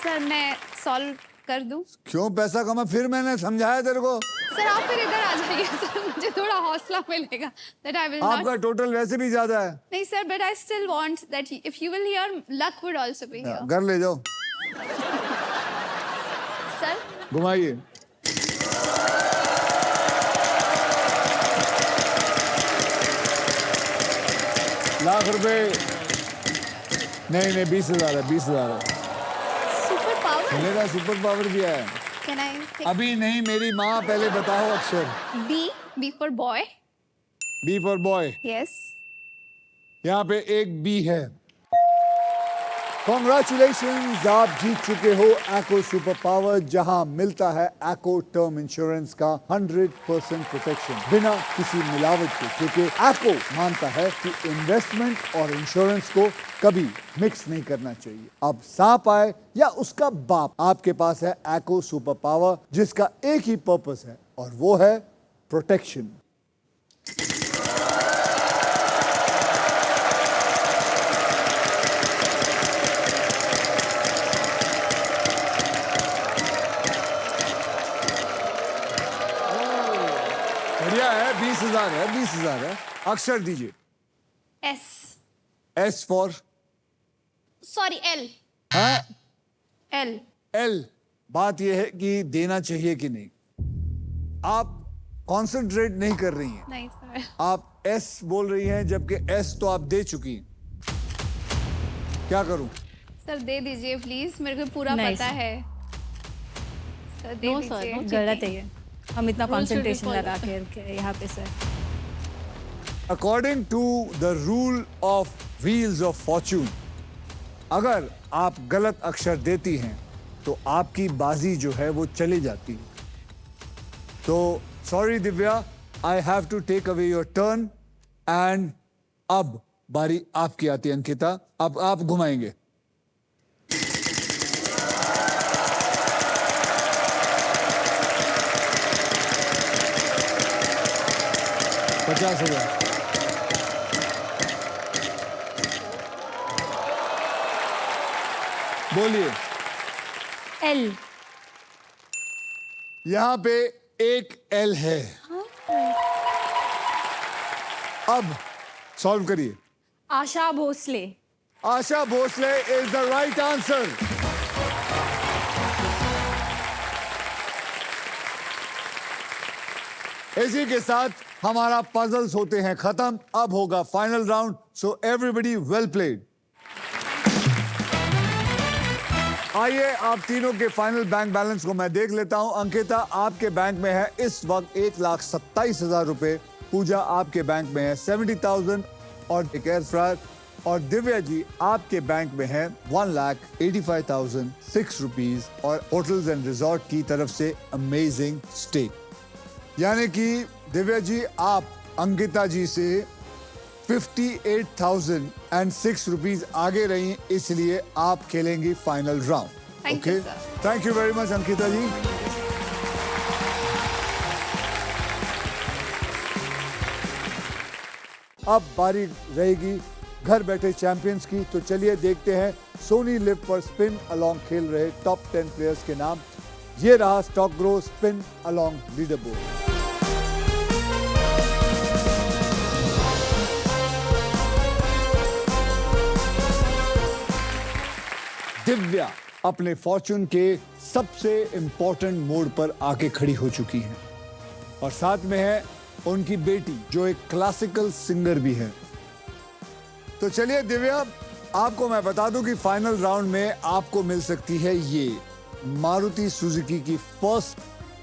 सर मैं सॉल्व कर दूं?
क्यों पैसा कमा? फिर मैंने समझाया तेरे को।
सर आप फिर इधर आ जाइए सर, मुझे थोड़ा हौसला मिलेगा। That I will
आपका
not.
टोटल वैसे भी ज्यादा है।
नहीं sir, but I still want that if you will hear, luck would also be here.
घर ले जाओ।
सर
घुमाइए। लाख रुपए नहीं 20,000 है। 20,000 है।
Super power.
मिलेगा। सुपर पावर भी है।
Can I take
अभी नहीं, मेरी माँ, पहले बताओ अक्षर।
B? B for boy.
B for boy.
Yes.
यहाँ पे एक बी है। कॉन्ग्रेचुलेशंस, आप जीत चुके हो एको सुपर पावर, जहां मिलता है एको टर्म इंश्योरेंस का 100% प्रोटेक्शन बिना किसी मिलावट के, क्योंकि एको मानता है कि इन्वेस्टमेंट और इंश्योरेंस को कभी मिक्स नहीं करना चाहिए। अब सांप आए या उसका बाप, आपके पास है एको सुपर पावर, जिसका एक ही पर्पस है और वो है प्रोटेक्शन। बढ़िया है। 20,000 है। 20,000 है। अक्षर दीजिए।
S.
S for
Sorry, L. L.
L. बात यह है कि देना चाहिए कि नहीं। आप कंसंट्रेट नहीं कर रही हैं।
नहीं सर।
आप एस बोल रही हैं, जबकि एस तो आप दे चुकी हैं। क्या करूं?
सर दे दीजिए प्लीज, मेरे को पूरा
नहीं,
पता
सर।
है। सर दे
No, sir,
दीजिए।
no.
गलत है ये, हम इतना
Rules should be
concentration
followed,
लगा
sir.
के रखे हैं यहाँ पे sir.
According to the rule of wheels of fortune, अगर आप गलत अक्षर देती हैं तो आपकी बाजी जो है वो चली जाती है। तो sorry Divya, I have to take away your turn and अब बारी आपकी आती है अंकिता, अब आप घुमाएंगे। $50,000। बोलिए।
एल।
यहां पे एक एल है। अब सॉल्व करिए।
Asha Bhosle.
Asha Bhosle is the right answer. इसी के साथ हमारा पजल्स होते हैं खत्म। अब होगा final round, so everybody well played. आइए आप तीनों के फाइनल बैंक बैलेंस को मैं देख लेता हूं। अंकिता, आपके बैंक में है इस वक्त 1,27,000 रुपए। पूजा, आपके बैंक में है 70,000 और एक एयर फ्रायर। और दिव्या जी, आपके बैंक में है 1,85,006 रुपीज और होटल्स एंड रिजॉर्ट की तरफ से अमेजिंग स्टे। यानी कि दिव्या जी, आप अंकिता जी से 58,006 रुपीज आगे रही, इसलिए आप खेलेंगी final round.
Thank you, sir.
Thank you very much Ankita ji. अब बारी रहेगी घर बैठे चैंपियंस की, तो चलिए देखते हैं सोनी लिव पर स्पिन अलोंग खेल रहे टॉप 10 प्लेयर्स के नाम। ये रहा stock grow spin along leader board. Divya अपने फॉर्च्यून के सबसे इंपॉर्टेंट मोड पर आके खड़ी हो चुकी हैं और साथ में है उनकी बेटी जो एक क्लासिकल सिंगर भी है। तो चलिए दिव्या, आपको मैं बता दूं कि फाइनल राउंड में आपको मिल सकती है ये मारुति सुजुकी की first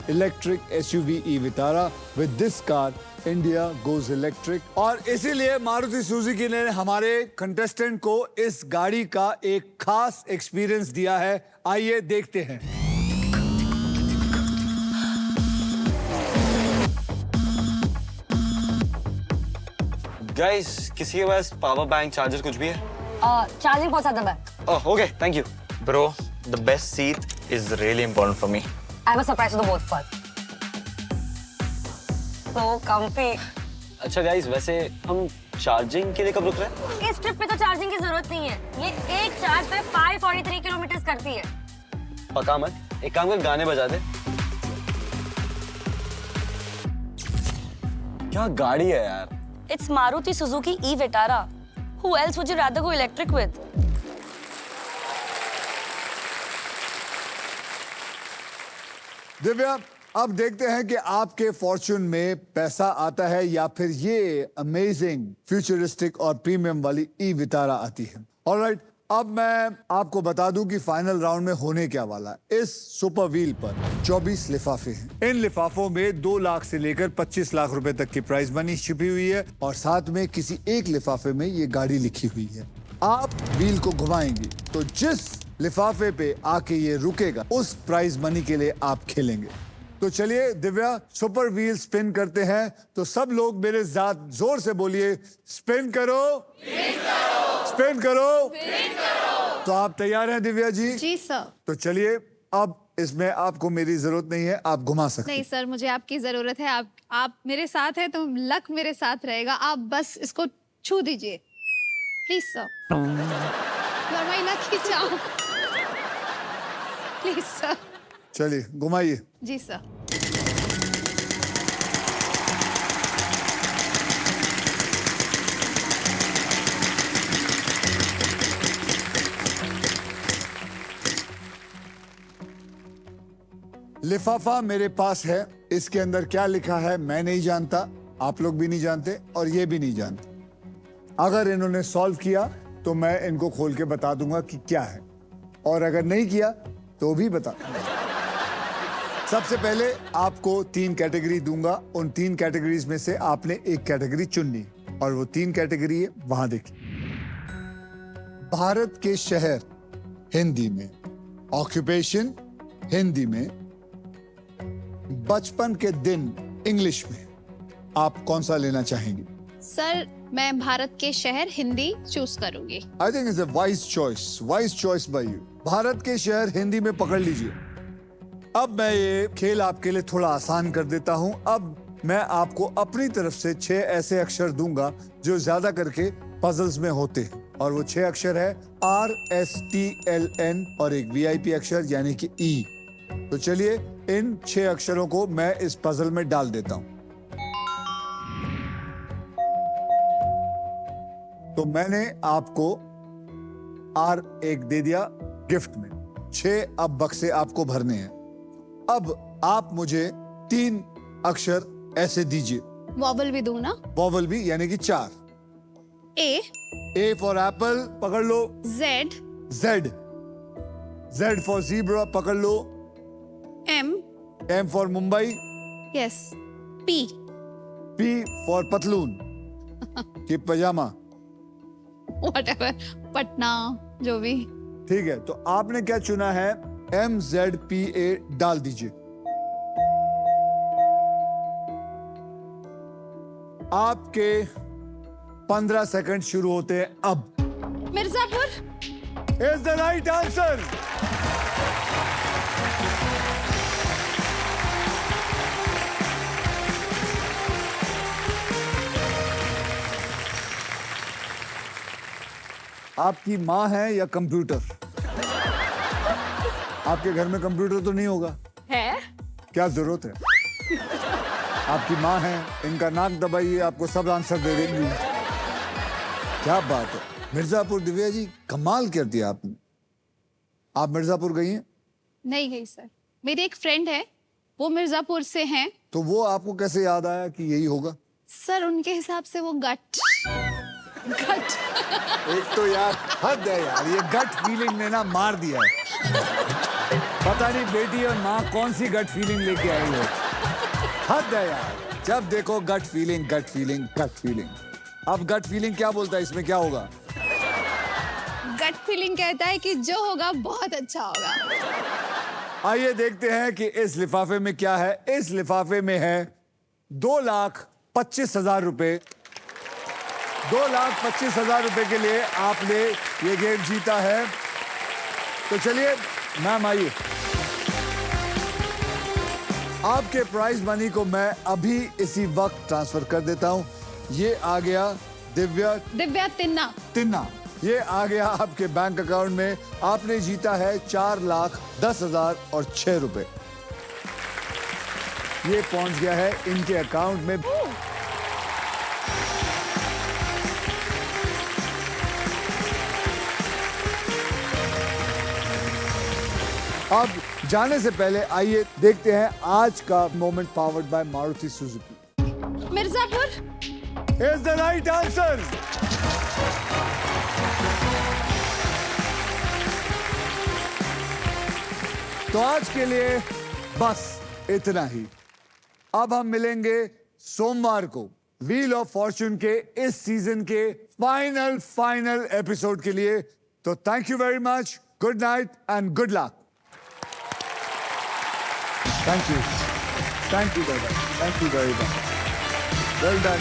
electric SUV e Vitara. With this car India goes electric. और इसीलिए मारुति सुजुकी ने हमारे कंटेस्टेंट को इस गाड़ी का एक खास एक्सपीरियंस दिया है। आइए देखते हैं।
गाइस, किसी के पास पावर बैंक चार्जर कुछ भी है?
चार्जिंग पहुंचा दम है।
Oh okay, thank you bro. The best seat is really important for me.
I am surprise to the both for so comfy.
अच्छा गाइस, वैसे हम चार्जिंग के लिए कब रुक रहे हैं?
इस ट्रिप पे तो चार्जिंग की जरूरत नहीं है, ये एक चार्ज पे 543 किलोमीटर करती है।
पका मत, एक काम कर, गाने बजा दे। क्या गाड़ी है यार।
It's Maruti Suzuki e Vitara. Who else would you rather go electric with?
Divya, अब देखते हैं कि आपके फॉर्च्यून में पैसा आता है या फिर ये अमेजिंग फ्यूचरिस्टिक और प्रीमियम वाली ई विटारा आती है। ऑलराइट, अब मैं आपको बता दूं कि फाइनल राउंड में होने क्या वाला है। इस सुपर व्हील पर 24 लिफाफे हैं। इन लिफाफों में 2 लाख से लेकर 25 लाख रुपए तक की प्राइस मनी छिपी हुई है और साथ में किसी एक लिफाफे में ये गाड़ी लिखी हुई है। आप व्हील को घुमाएंगे तो जिस लिफाफे पे आके ये रुकेगा उस प्राइज मनी के लिए आप खेलेंगे। तो चलिए दिव्या, सुपर व्हील स्पिन करते हैं। तो सब लोग मेरे साथ जोर से बोलिए, स्पिन करो, स्पिन करो। तो आप तैयार हैं दिव्या जी?
जी सर।
तो चलिए, अब इसमें आपको मेरी जरूरत नहीं है, आप घुमा सकते
नहीं
हैं।
सर, मुझे आपकी जरूरत है। आप मेरे साथ हैं तो लक मेरे साथ रहेगा। आप बस इसको छू दीजिए please sir. You are my lucky charm. Please sir.
चलिए घुमाइए।
जी सर।
लिफाफा मेरे पास है, इसके अंदर क्या लिखा है मैं नहीं जानता, आप लोग भी नहीं जानते और ये भी नहीं जानते। अगर इन्होंने सॉल्व किया तो मैं इनको खोल के बता दूंगा कि क्या है, और अगर नहीं किया तो भी बता दूंगा। सबसे पहले आपको 3 कैटेगरी दूंगा, उन 3 कैटेगरीज में से आपने एक कैटेगरी चुननी और वो 3 कैटेगरी है, वहां देखिए। भारत के शहर हिंदी में, ऑक्यूपेशन हिंदी में, बचपन के दिन इंग्लिश में, आप कौन सा लेना चाहेंगे?
सर मैं भारत के शहर हिंदी चूज करूंगी।
I think it's a wise choice by you. Bharat के शहर हिंदी में पकड़ लीजिए। अब मैं ये खेल आपके लिए थोड़ा आसान कर देता हूं। अब मैं आपको अपनी तरफ से 6 ऐसे अक्षर दूंगा जो ज्यादा करके पजल्स में होते हैं, और वो 6 अक्षर है RSTLN और एक VIP अक्षर यानी कि E। तो चलिए इन 6 अक्षरों को मैं इस पजल में डाल देता हूं। तो मैंने आपको R1 दे दिया गिफ्ट में। 6 अब बक्से आपको भरने हैं। अब आप मुझे 3 अक्षर ऐसे दीजिए।
वॉवल भी दूं ना?
वॉवल भी यानी कि 4।
A
फॉर एप्पल पकड़ लो।
Z
Z फॉर ज़ीब्रा पकड़ लो।
M
for Mumbai.
Yes P
P for पतलून कि पजामा।
व्हाटएवर, पटना, जो भी।
ठीक है, तो आपने क्या चुना है? MZPA डाल दीजिए। आपके 15 सेकंड शुरू होते हैं अब।
Mirzapur.
Is the right answer. आपकी माँ है या कंप्यूटर? आपके घर में कंप्यूटर तो नहीं होगा?
है।
क्या जरूरत है? आपकी माँ है, इनका नाक दबाइए, आपको सब आंसर दे देंगी। क्या बात है मिर्जापुर। दिव्या जी कमाल कर दिया आपने। आप मिर्जापुर गई हैं?
नहीं गई सर, मेरी एक फ्रेंड है वो मिर्जापुर से हैं।
तो वो आपको कैसे याद आया कि यही होगा?
सर उनके हिसाब से वो गट
एक तो यार हद है यार, ये गट फीलिंग ने ना मार दिया है। पता नहीं बेटी और माँ कौन सी गट फीलिंग लेके आई है। हद है यार, जब देखो gut feeling gut feeling gut feeling. अब गट फीलिंग क्या बोलता है, इसमें क्या होगा?
गट फीलिंग कहता है कि जो होगा बहुत अच्छा होगा।
आइए देखते हैं कि इस लिफाफे में क्या है। इस लिफाफे में है 2,25,000 रुपए। 2,25,000 रुपए के लिए आपने ये गेम जीता है। तो चलिए मैम आइए। आपके प्राइज मनी को मैं अभी इसी वक्त ट्रांसफर कर देता हूं। ये आ गया
दिव्या तिन्ना।
ये आ गया आपके बैंक अकाउंट में। आपने जीता है 4,10,006 रुपए। ये पहुंच गया है इनके अकाउंट में। अब जाने से पहले आइए देखते हैं आज का moment powered by Maruti Suzuki.
Mirzapur
is the right answer. तो आज के लिए बस इतना ही। अब हम मिलेंगे सोमवार को व्हील ऑफ फॉर्च्यून के इस सीजन के फाइनल एपिसोड के लिए। तो thank you very much, good night and good luck. Thank you दादा, thank you very much. Well done.